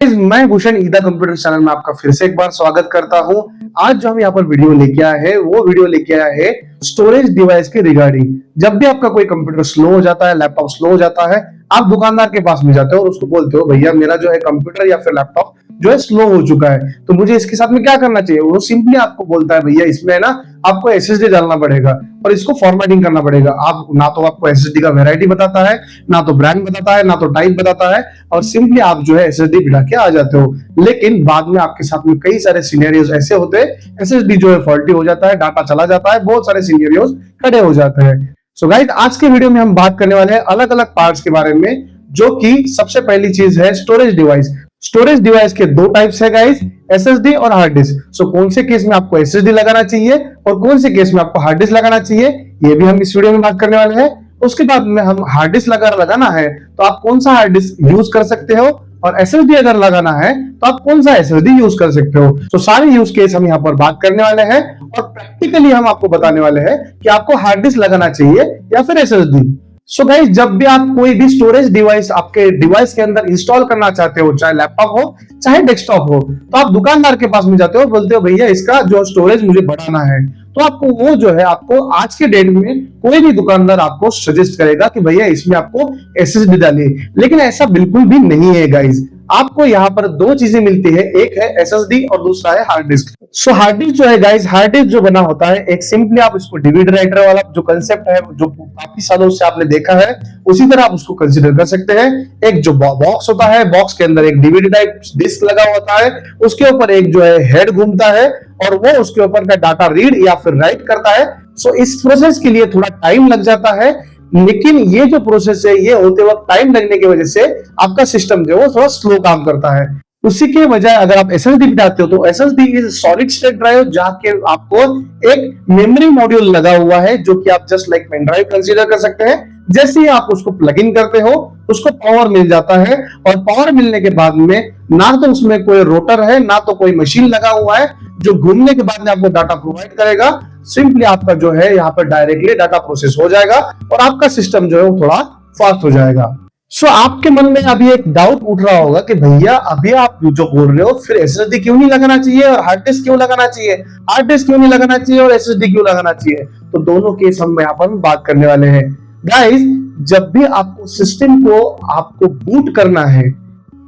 मैं Bhushan ईदा computer channel में आपका फिर से एक बार स्वागत करता हूं। आज जो हम यहाँ पर वीडियो लेके आए हैं वो वीडियो लेके आए हैं स्टोरेज डिवाइस के रिगार्डिंग। जब भी आपका कोई कंप्यूटर स्लो हो जाता है, लैपटॉप स्लो हो जाता है, आप दुकानदार के पास में जाते हो और उसको बोलते हो भैया मेरा जो है कंप्यूटर या फिर लैपटॉप जो है स्लो हो चुका है, तो मुझे इसके साथ में क्या करना चाहिए। वो सिंपली आपको बोलता है भैया इसमें ना आपको एसएसडी डालना पड़ेगा और इसको फॉर्मेटिंग करना पड़ेगा। आप ना तो आपको एसएसडी का वैरायटी बताता है, ना तो ब्रांड बताता है, ना तो टाइप बताता है, और सिंपली आप जो है एसएसडी बिठा के आ जाते हो। लेकिन बाद में आपके साथ में कई सारे सिनेरियोज ऐसे होते हैं, एसएसडी जो है फॉल्टी हो जाता है, डाटा चला जाता है, बहुत सारे सिनेरियोज खड़े हो जाते हैं। सो गाइस, आज के वीडियो में हम बात करने वाले हैं अलग अलग पार्ट्स के बारे में, जो कि सबसे पहली चीज है स्टोरेज डिवाइस। स्टोरेज डिवाइस के दो टाइप्स है गाइस, एसएसडी और हार्ड डिस्क। सो कौन से केस में आपको एसएसडी लगाना चाहिए और कौन से केस में आपको हार्ड डिस्क लगाना चाहिए, ये भी हम इस वीडियो में बात करने वाले हैं। उसके बाद में हम हार्ड डिस्क लगाना है तो आप कौन सा हार्ड डिस्क यूज कर सकते हो, और एसएसडी अगर लगाना है तो आप कौन सा एसएसडी यूज कर सकते हो। तो सारे यूज केस हम यहाँ पर बात करने वाले हैं और प्रैक्टिकली हम आपको बताने वाले हैं कि आपको हार्ड डिस्क लगाना चाहिए या फिर एसएसडी। सो गाइस, जब भी आप कोई भी स्टोरेज डिवाइस आपके डिवाइस के अंदर इंस्टॉल करना चाहते हो, चाहे लैपटॉप हो चाहे डेस्कटॉप हो, तो आप दुकानदार के पास में जाते हो, बोलते हो भैया इसका जो स्टोरेज मुझे बढ़ाना है। तो आपको वो जो है आपको आज के डेट में कोई भी दुकानदार आपको सजेस्ट करेगा कि भैया इसमें आपको एसएसडी डालिए, लेकिन ऐसा बिल्कुल भी नहीं है गाइस। आपको यहाँ पर दो चीजें मिलती है, एक है एसएसडी और दूसरा है हार्ड डिस्क। सो हार्ड डिस्क जो है गाइस, हार्ड डिस्क जो बना होता है, एक सिंपली आप इसको डीवीडी राइटर वाला जो कंसेप्ट है, जो काफी सालों से आपने देखा है, उसी तरह आप उसको कंसीडर कर सकते हैं। एक जो बॉक्स होता है, बॉक्स के अंदर एक डीवीडी टाइप डिस्क लगा होता है, उसके ऊपर एक जो है हेड घूमता है और वो उसके ऊपर का डाटा रीड या फिर राइट करता है। सो इस प्रोसेस के लिए थोड़ा टाइम लग जाता है, लेकिन ये जो प्रोसेस है ये होते वक्त टाइम लगने की वजह से आपका सिस्टम जो है वो थोड़ा स्लो काम करता है। उसी के बजाय अगर आप एसएसडी बिठाते हो तो SSD is solid state drive, जहां के आपको एक मेमोरी मॉड्यूल लगा हुआ है, जो कि आप just like pen drive consider कर सकते हैं। जैसे ही आप उसको प्लग इन करते हो उसको पावर मिल जाता है, और पावर मिलने के बाद में ना तो उसमें कोई रोटर है, ना तो कोई मशीन लगा हुआ है जो घूमने के बाद में आपको डाटा प्रोवाइड करेगा। सिंपली आपका जो है यहाँ पर डायरेक्टली डाटा प्रोसेस हो जाएगा और आपका सिस्टम जो है वो थोड़ा फास्ट हो जाएगा। सो आपके मन में अभी एक डाउट उठ रहा होगा कि भैया अभी आप जो बोल रहे हो, फिर एसएसडी क्यों नहीं लगाना चाहिए और हार्ड डिस्क क्यों लगाना चाहिए, हार्ड डिस्क क्यों नहीं लगाना चाहिए और एसएसडी क्यों लगाना चाहिए। तो दोनों केस हम यहाँ पर बात करने वाले हैं गाइस। जब भी आपको सिस्टम को आपको बूट करना है,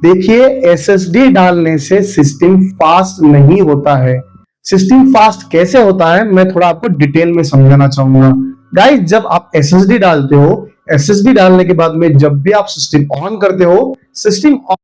देखिए एसएसडी डालने से सिस्टम फास्ट नहीं होता है। सिस्टम फास्ट कैसे होता है मैं थोड़ा आपको डिटेल में समझाना चाहूंगा गाइस। जब आप एसएसडी डालते हो, एसएसडी डालने के बाद में जब भी आप सिस्टम ऑन करते हो, सिस्टम ऑन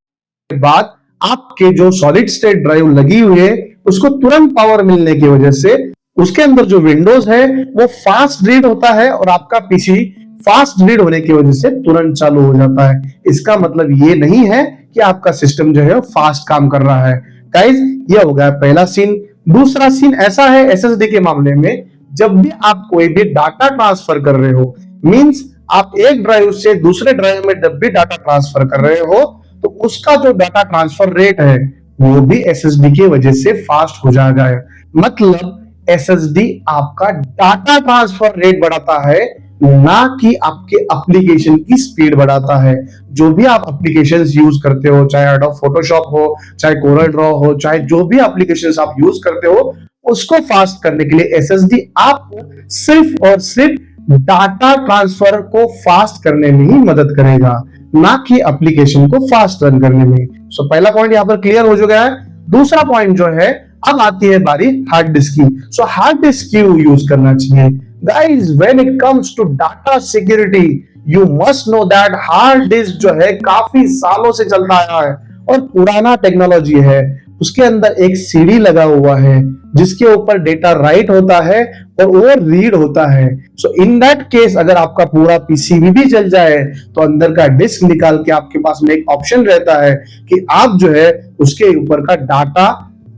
के बाद आपके जो सॉलिड स्टेट ड्राइव लगी हुई है उसको तुरंत पावर मिलने की वजह से उसके अंदर जो विंडोज है वो फास्ट रीड होता है और आपका पीसी फास्ट रीड होने की वजह से तुरंत चालू हो जाता है। इसका मतलब ये नहीं है कि आपका सिस्टम जो है फास्ट काम कर रहा है गाइस। ये हो गया पहला सीन। दूसरा सीन ऐसा है एसएसडी के मामले में, जब भी आप कोई भी डाटा ट्रांसफर कर रहे हो, मींस आप एक ड्राइव से दूसरे ड्राइव में जब भी डाटा ट्रांसफर कर रहे हो, तो उसका जो डाटा ट्रांसफर रेट है वो भी एसएसडी की वजह से फास्ट हो जाएगा। मतलब एसएसडी आपका डाटा ट्रांसफर रेट बढ़ाता है, ना कि आपके एप्लीकेशन की स्पीड बढ़ाता है। जो भी आप एप्लीकेशंस यूज करते हो, चाहे एडोब फोटोशॉप हो, चाहे कोरल ड्रॉ हो, चाहे जो भी एप्लीकेशंस आप यूज करते हो, उसको फास्ट करने के लिए एसएसडी आपको सिर्फ और सिर्फ डाटा ट्रांसफर को फास्ट करने में ही मदद करेगा, ना कि एप्लीकेशन को फास्ट रन करने में। सो पहला पॉइंट यहाँ पर क्लियर हो चुका है। दूसरा पॉइंट जो है, अब आती है बारी हार्ड डिस्क की। सो हार्ड डिस्क क्यों यूज करना चाहिए guys? When it comes to data security, you must know that hard disk जो है काफी सालों से चलता आया है और पुराना टेक्नोलॉजी है। उसके अंदर एक सीडी लगा हुआ है जिसके ऊपर डेटा राइट होता है और वो रीड होता है। सो इन दैट केस अगर आपका पूरा पीसीबी भी जल जाए तो अंदर का डिस्क निकाल के आपके पास में एक ऑप्शन रहता है कि आप जो है उसके ऊपर का डाटा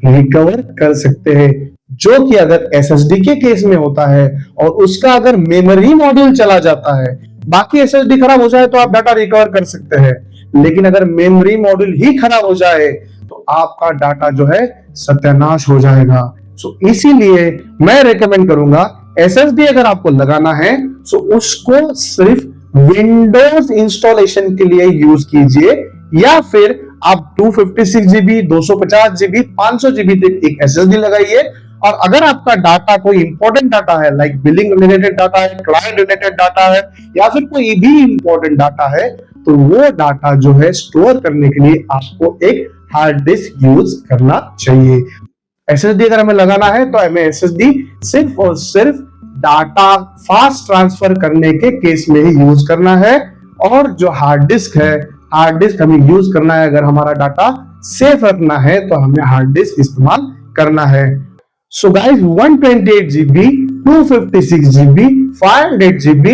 रिकवर कर सकते हैं, जो कि अगर एसएसडी के केस में होता है और उसका अगर मेमोरी मॉड्यूल चला जाता है, बाकी एसएसडी खराब हो जाए तो आप डाटा रिकवर कर सकते हैं, लेकिन अगर मेमोरी मॉड्यूल ही खराब हो जाए तो आपका डाटा जो है सत्यानाश हो जाएगा। सो इसीलिए मैं रेकमेंड करूंगा एसएसडी अगर आपको लगाना है तो उसको सिर्फ विंडोज इंस्टॉलेशन के लिए यूज कीजिए, या फिर आप 256 GB, 250 GB, 500 GB तक एक SSD लगाइए। और अगर आपका डाटा कोई इंपॉर्टेंट डाटा है, लाइक बिलिंग रिलेटेड डाटा है, क्लाइंट रिलेटेड डाटा है, या फिर कोई भी इंपॉर्टेंट डाटा है, तो वो डाटा जो है स्टोर करने के लिए आपको एक हार्ड डिस्क यूज करना चाहिए। SSD अगर हमें लगाना है तो हमें SSD सिर्फ और सिर्फ डाटा फास्ट ट्रांसफर करने के केस में ही यूज करना है। और जो हार्ड डिस्क है, हार्ड डिस्क हमें यूज करना है अगर हमारा डाटा सेफ रखना है तो हमें हार्ड डिस्क इस्तेमाल करना है। So guys 128 GB, 256 GB, 500 GB,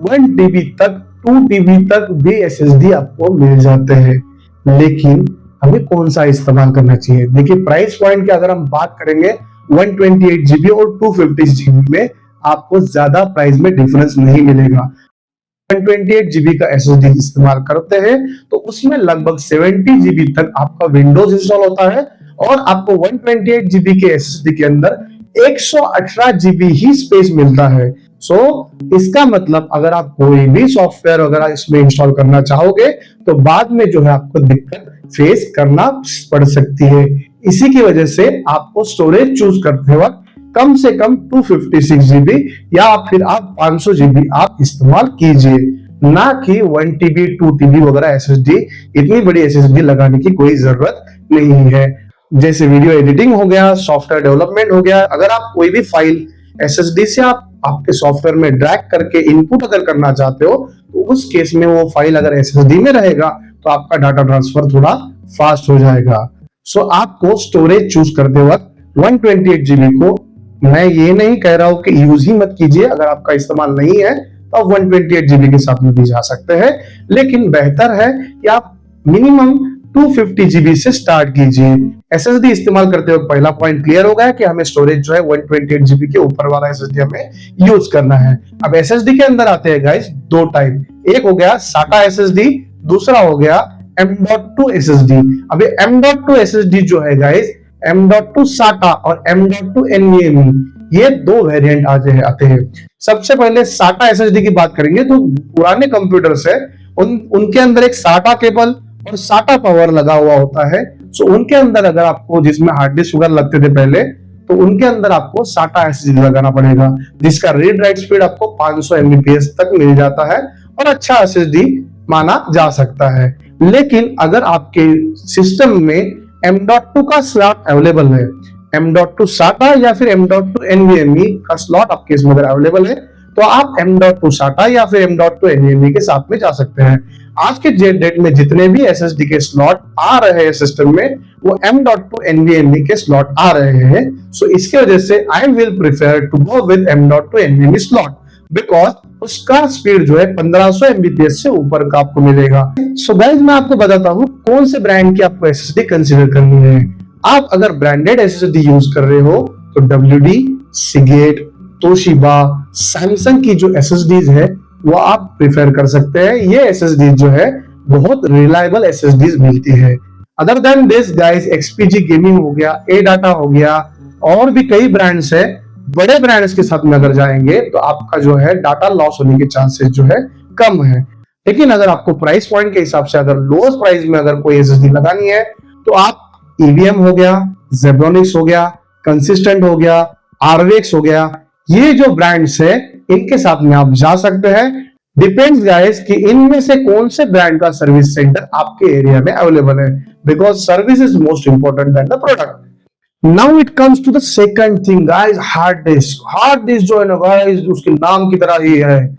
1 TB तक, 2 TB तक भी SSD आपको मिल जाते हैं। लेकिन हमें कौन सा इस्तेमाल करना चाहिए? देखिए प्राइस पॉइंट की अगर हम बात करेंगे 128 GB और 256 GB में आपको ज्यादा प्राइस में डिफरेंस नहीं मिलेगा। 128 GB का SSD इस्तेमाल करते हैं तो उसमें लगभग 70 GB तक आपका विंडोज इंस्टॉल होता है और आपको 128 GB के SSD के अंदर 118 GB ही स्पेस मिलता है। इसका मतलब अगर आप कोई भी सॉफ्टवेयर वगैरह इसमें इंस्टॉल करना चाहोगे तो बाद में जो है आपको दिक्कत फेस करना पड़ सकती है। इसी की वजह से आपको स्टोरेज चूज करते वक्त कम से कम 256 GB या फिर आप 500 GB आप इस्तेमाल कीजिए, ना कि 1 TB 2 TB वगैरह SSD। इतनी बड़ी SSD लगाने की कोई जरूरत नहीं है। जैसे वीडियो एडिटिंग हो गया, सॉफ्टवेयर डेवलपमेंट हो गया, अगर आप कोई भी फाइल SSD से आप आपके सॉफ्टवेयर में ड्रैग करके इनपुट अगर करना चाहते हो तो उस केस में वो फाइल अगर SSD में रहेगा तो आपका डाटा ट्रांसफर थोड़ा फास्ट हो जाएगा। आपको स्टोरेज चूज करते वक्त 128 GB को, मैं ये नहीं कह रहा हूं कि यूज ही मत कीजिए, अगर आपका इस्तेमाल नहीं है तो आप 128 GB के साथ में भी जा सकते हैं, लेकिन बेहतर है कि आप मिनिमम 250 GB से स्टार्ट कीजिए। SSD इस्तेमाल करते हुए पहला पॉइंट क्लियर हो गया कि हमें स्टोरेज जो है 128 GB के ऊपर वाला SSD हमें यूज करना है। अब SSD के अंदर आते हैं गाइस दो टाइप, एक हो गया SATA SSD, दूसरा हो गया M.2 SSD। अब ये M.2 SSD जो है गाइस, M.2 SATA और M.2 NVMe, ये दो वेरिएंट आते हैं। सबसे पहले SATA SSD की बात करेंगे तो पुराने कंप्यूटर्स है उनके अंदर एक SATA केबल और SATA पावर लगा हुआ होता है। उनके अंदर अगर आपको, जिसमें हार्ड डिस्क वगैरह लगते थे पहले, तो उनके अंदर आपको SATA SSD लगाना पड़ेगा, जिसका रीड राइट स्पीड आपको 500 MBPS तक मिल जाता है और अच्छा SSD माना जा सकता है। लेकिन अगर आपके सिस्टम में M.2 का स्लॉट अवेलेबल है, M.2 SATA या फिर M.2 NVMe का स्लॉट आपके इसमें अगर अवेलेबल है तो आप M.2 SATA या फिर M.2 NVMe के साथ में जा सकते हैं। आज के डेट में जितने भी SSD के स्लॉट आ रहे हैं सिस्टम में वो M.2 NVMe के स्लॉट आ रहे हैं। इसके वजह से I will prefer to go with M.2 NVMe slot, because उसका स्पीड जो है 1500 MBPS से ऊपर का आपको मिलेगा। गाइस मैं आपको बताता हूँ कौन से ब्रांड की आपको SSD कंसीडर करनी है। आप अगर ब्रांडेड SSD यूज कर रहे हो तो WD, Seagate, तोशिबा, सैमसंग की जो SSDs है वो आप प्रेफर कर सकते हैं। ये SSD जो है बहुत रिलायबल SSDs मिलती है। Other than this guys, XPG gaming हो गया, A-Data हो गया, और भी कई ब्रांड्स है। बड़े ब्रांड्स के साथ में अगर जाएंगे तो आपका जो है डाटा लॉस होने के चांसेस जो है कम है। लेकिन अगर आपको प्राइस पॉइंट के हिसाब से अगर लोएस्ट प्राइस में अगर कोई SSD लगानी है तो आप EVM हो गया, Zebronics हो गया, कंसिस्टेंट हो गया, RVX हो गया, ये जो ब्रांड्स है इनके साथ में आप जा सकते हैं। डिपेंड्स गाइस कि इनमें से कौन से ब्रांड का सर्विस सेंटर आपके एरिया में अवेलेबल है, because service is most important than the product. Now it comes to the second thing guys, hard disk. Hard disk जो है ना गाइस, उसके नाम की तरह ही है।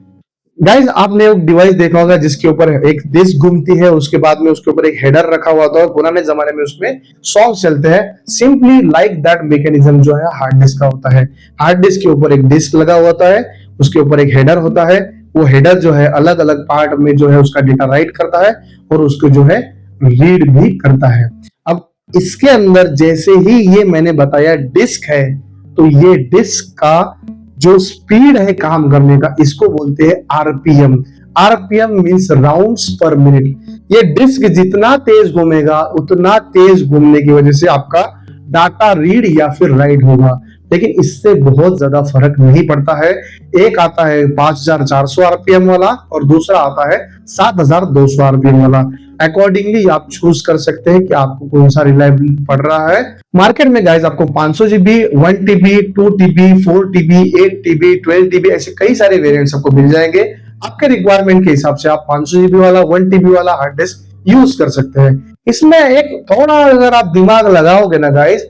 गाइस आपने एक डिवाइस देखा होगा जिसके ऊपर एक डिस्क घूमती है, उसके बाद में उसके ऊपर एक हेडर रखा हुआ था, पुराने जमाने में उसमें सॉन्ग चलते हैं। सिंपली लाइक दैट मैकेनिज्म जो है हार्ड डिस्क का होता है। हार्ड डिस्क के ऊपर एक डिस्क लगा हुआ होता है, उसके ऊपर एक हेडर होता है, वो हेडर जो है अलग अलग पार्ट में जो है उसका डेटा राइट करता है और उसको जो है रीड भी करता है। अब इसके अंदर जैसे ही ये मैंने बताया डिस्क है, तो ये डिस्क का जो स्पीड है काम करने का, इसको बोलते हैं RPM। RPM मींस राउंड्स पर मिनट। ये डिस्क जितना तेज घूमेगा उतना तेज घूमने की वजह से आपका डाटा रीड या फिर राइट होगा, लेकिन इससे बहुत ज्यादा फर्क नहीं पड़ता है। एक आता है 5400 RPM वाला और दूसरा आता है 7200 RPM वाला। अकॉर्डिंगली आप चूज कर सकते हैं कि आपको कौन सा रिलायबल पड़ रहा है। मार्केट में गाइस आपको 500 GB, 1 TB, 2 TB, 4 TB, 8 TB, 12 TB ऐसे कई सारे वेरिएंट्स आपको मिल जाएंगे। आपके रिक्वायरमेंट के हिसाब से आप 500 GB वाला, 1 TB वाला हार्ड डिस्क यूज कर सकते हैं। इसमें एक थोड़ा अगर आप दिमाग लगाओगे ना गाइस,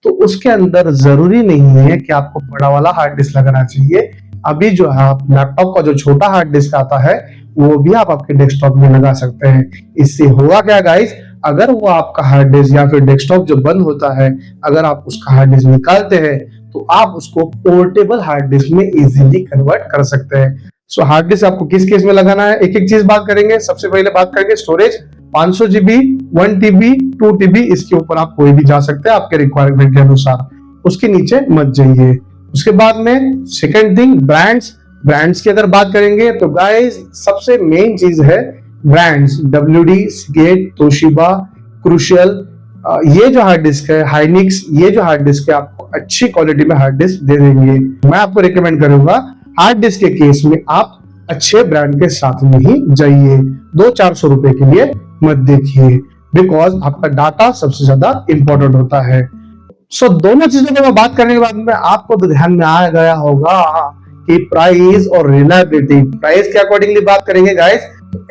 तो उसके अंदर जरूरी नहीं है कि आपको बड़ा वाला हार्ड डिस्क लगाना चाहिए। अभी जो है आप लैपटॉप का जो छोटा हार्ड डिस्क आता है वो भी आप आपके डेस्कटॉप में लगा सकते हैं। इससे होगा क्या गाइस, अगर वो आपका हार्ड डिस्क या फिर डेस्कटॉप जो बंद होता है, अगर आप उसका हार्ड डिस्क निकालते हैं तो आप उसको पोर्टेबल हार्ड डिस्क में इजीली कन्वर्ट कर सकते हैं। सो हार्ड डिस्क आपको किस केस में लगाना है, एक एक चीज बात करेंगे। सबसे पहले बात करेंगे स्टोरेज। 500 GB, 1 TB, 2 TB, इसके ऊपर आप कोई भी जा सकते हैं आपके रिक्वायरमेंट के अनुसार, उसके नीचे मत जाइए। उसके बाद में सेकंड थिंग, ब्रांड्स की अगर बात करेंगे तो गाइस सबसे मेन चीज है brands. WD, Seagate, Toshiba, crucial, ये जो हार्ड डिस्क है, हाइनिक्स, ये जो हार्ड डिस्क है आपको अच्छी क्वालिटी में हार्ड डिस्क दे देंगे। मैं आपको रिकमेंड करूंगा हार्ड डिस्क के केस में आप अच्छे ब्रांड के साथ में ही जाइए, 200-400 रुपए के लिए मत देखिए, बिकॉज आपका डाटा सबसे ज्यादा इंपॉर्टेंट होता है। सो दोनों चीजों की मैं बात करने के बाद में आपको तो ध्यान में आ गया होगा कि प्राइस और रिलायबिलिटी। प्राइस के अकॉर्डिंगली बात करेंगे गाइस,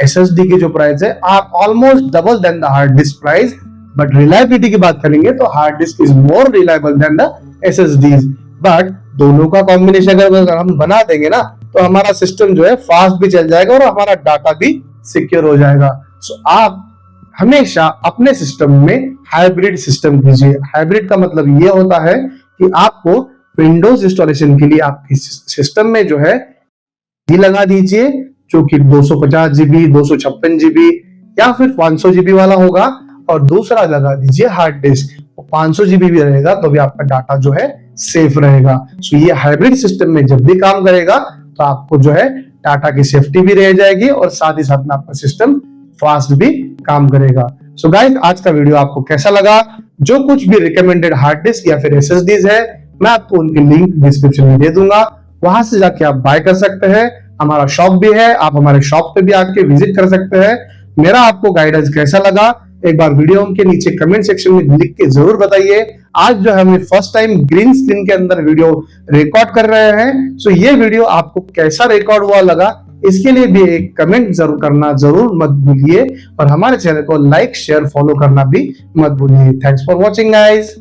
SSD की जो प्राइस है are almost double than the hard disk price, but reliability की बात करेंगे तो hard disk is more reliable than the SSDs। But दोनों का कॉम्बिनेशन अगर हम बना देंगे ना तो हमारा सिस्टम जो है फास्ट भी चल जाएगा और हमारा डाटा भी सिक्योर हो जाएगा। सो आप हमेशा अपने सिस्टम में हाइब्रिड सिस्टम कीजिए। हाइब्रिड का मतलब ये होता है कि आपको विंडोज इंस्टॉलेशन के लिए आपके सिस्टम में जो है ये लगा दीजिए जो कि 250 GB, 256 GB या फिर 500 GB वाला होगा, और दूसरा लगा दीजिए हार्ड डिस्क, 500 GB भी रहेगा तो भी आपका डाटा जो है सेफ रहेगा। सो ये हाइब्रिड सिस्टम में जब भी काम करेगा तो आपको जो है डाटा की सेफ्टी भी रह जाएगी और साथ ही साथ में आपका सिस्टम फास्ट भी काम करेगा। सो गाइस आज का वीडियो आपको कैसा लगा? जो कुछ भी रिकमेंडेड हार्ड डिस्क या फिर SSDs है मैं आपको उनकी लिंक डिस्क्रिप्शन में दे दूंगा, वहां से जाके आप बाय कर सकते हैं। हमारा शॉप भी है, आप हमारे शॉप पे भी आके विजिट कर सकते हैं। मेरा आपको गाइडेंस कैसा लगा एक बार वीडियो के नीचे कमेंट सेक्शन में लिख के जरूर बताइए। आज जो है हम फर्स्ट टाइम ग्रीन स्क्रीन के अंदर वीडियो रिकॉर्ड कर रहे हैं, सो ये वीडियो आपको कैसा रिकॉर्ड हुआ लगा इसके लिए भी एक कमेंट जरूर करना जरूर मत भूलिए, और हमारे चैनल को लाइक शेयर फॉलो करना भी मत भूलिए। Thanks for watching guys.